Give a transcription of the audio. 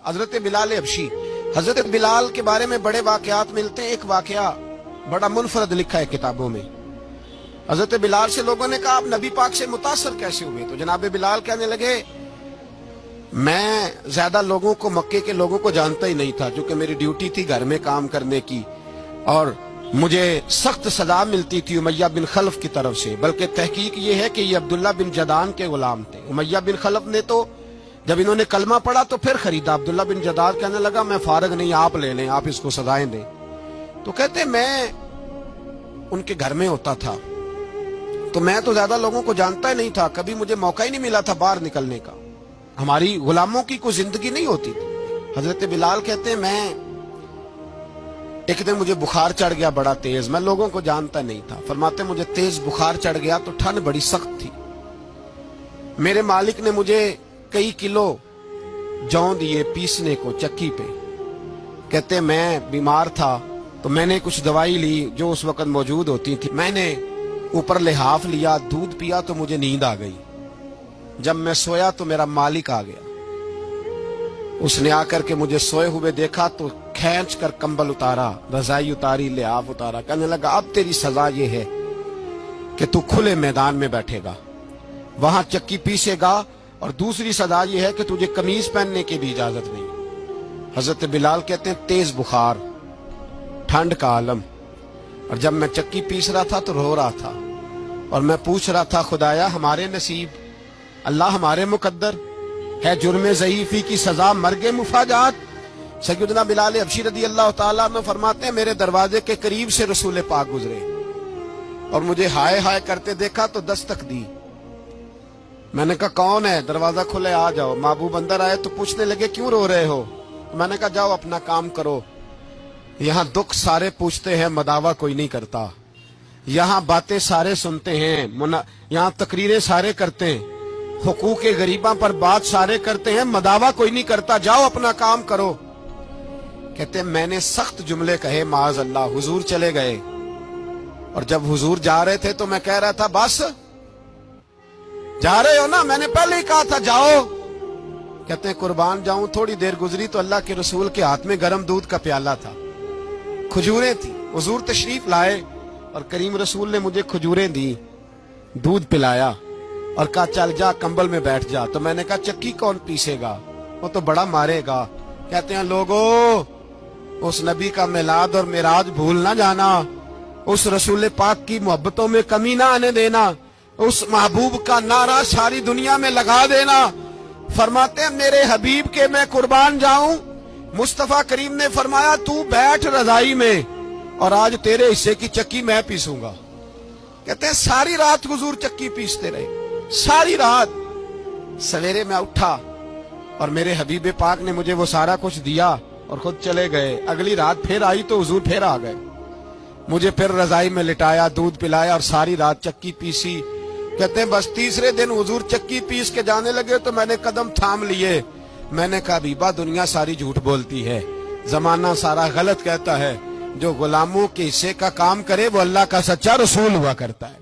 حضرت بلال حبشی، حضرت بلال کے بارے میں بڑے واقعات ملتے ہیں. ایک واقعہ بڑا منفرد لکھا ہے کتابوں میں. حضرت بلال سے لوگوں نے کہا آپ نبی پاک سے متاثر کیسے ہوئے؟ تو جناب بلال کہنے لگے میں زیادہ لوگوں کو، مکے کے لوگوں کو جانتا ہی نہیں تھا، کیونکہ میری ڈیوٹی تھی گھر میں کام کرنے کی اور مجھے سخت سزا ملتی تھی امیہ بن خلف کی طرف سے. بلکہ تحقیق یہ ہے کہ یہ عبداللہ بن جدان کے غلام تھے. امیہ بن خلف نے تو جب انہوں نے کلمہ پڑھا تو پھر خریدا. عبداللہ بن جدان کہنے لگا میں فارغ نہیں، آپ لے لیں، آپ اس کو سزائیں دیں. تو کہتے میں ان کے گھر میں ہوتا تھا تو میں تو زیادہ لوگوں کو جانتا ہی نہیں تھا، کبھی مجھے موقع ہی نہیں ملا تھا باہر نکلنے کا. ہماری غلاموں کی کوئی زندگی نہیں ہوتی تھی. حضرت بلال کہتے ہیں میں ایک دن مجھے بخار چڑھ گیا بڑا تیز، میں لوگوں کو جانتا نہیں تھا. فرماتے مجھے تیز بخار چڑھ گیا تو ٹھنڈ بڑی سخت تھی. میرے مالک نے مجھے کئی کلو جوں دیے پیسنے کو چکی پہ. کہتے میں بیمار تھا تو میں نے کچھ دوائی لی جو اس وقت موجود ہوتی تھی. میں نے اوپر لحاف لیا، دودھ پیا تو مجھے نیند آ گئی. جب میں سویا تو میرا مالک آ گیا. اس نے آ کر کے مجھے سوئے ہوئے دیکھا تو کھینچ کر کمبل اتارا، رضائی اتاری، لحاف اتارا. کہنے لگا اب تیری سزا یہ ہے کہ تو کھلے میدان میں بیٹھے گا، وہاں چکی پیسے گا، اور دوسری سزا یہ ہے کہ تجھے قمیض پہننے کی بھی اجازت نہیں. حضرت بلال کہتے ہیں تیز بخار، ٹھنڈ کا عالم، اور جب میں چکی پیس رہا تھا تو رو رہا تھا اور میں پوچھ رہا تھا خدایا ہمارے نصیب، اللہ ہمارے مقدر ہے جرم ضعیفی کی سزا مرگ مفاجات. سیدنا بلال حبشی رضی اللہ تعالیٰ عنہ فرماتے ہیں میرے دروازے کے قریب سے رسول پاک گزرے اور مجھے ہائے ہائے کرتے دیکھا تو دستک دی. میں نے کہا کون ہے؟ دروازہ کھلے آ جاؤ. محبوب اندر آئے تو پوچھنے لگے کیوں رو رہے ہو؟ میں نے کہا جاؤ اپنا کام کرو. یہاں دکھ سارے پوچھتے ہیں، مداوا کوئی نہیں کرتا. یہاں باتیں سارے سنتے ہیں، یہاں تقریریں سارے کرتے ہیں، حقوق غریباں پر بات سارے کرتے ہیں، مداوا کوئی نہیں کرتا. جاؤ اپنا کام کرو. کہتے ہیں میں نے سخت جملے کہے معاذ اللہ. حضور چلے گئے اور جب حضور جا رہے تھے تو میں کہہ رہا تھا بس جا رہے ہو نا، میں نے پہلے ہی کہا تھا جاؤ. کہتے ہیں قربان جاؤں. تھوڑی دیر گزری تو اللہ کے رسول کے ہاتھ میں گرم دودھ کا پیالہ تھا، کھجوریں تھی. حضور تشریف لائے اور کریم رسول نے مجھے کھجوریں دی، دودھ پلایا اور کہا چل جا کمبل میں بیٹھ جا. تو میں نے کہا چکی کون پیسے گا؟ وہ تو بڑا مارے گا. کہتے ہیں لوگو اس نبی کا میلاد اور معراج بھول نہ جانا، اس رسول پاک کی محبتوں میں کمی نہ آنے دینا، اس محبوب کا نعرہ ساری دنیا میں لگا دینا. فرماتے ہیں میرے حبیب کے میں قربان جاؤں. مصطفیٰ کریم نے فرمایا تو بیٹھ رضائی میں اور آج تیرے حصے کی چکی میں پیسوں گا. کہتے ہیں ساری رات حضور چکی پیستے رہے، ساری رات. سویرے میں اٹھا اور میرے حبیب پاک نے مجھے وہ سارا کچھ دیا اور خود چلے گئے. اگلی رات پھر آئی تو حضور پھر آ گئے، مجھے پھر رضائی میں لٹایا، دودھ پلایا اور ساری رات چکی پیسی. کہتے ہیں بس تیسرے دن حضور چکی پیس کے جانے لگے تو میں نے قدم تھام لیے. میں نے کہا بیبا دنیا ساری جھوٹ بولتی ہے، زمانہ سارا غلط کہتا ہے، جو غلاموں کے حصے کا کام کرے وہ اللہ کا سچا رسول ہوا کرتا ہے.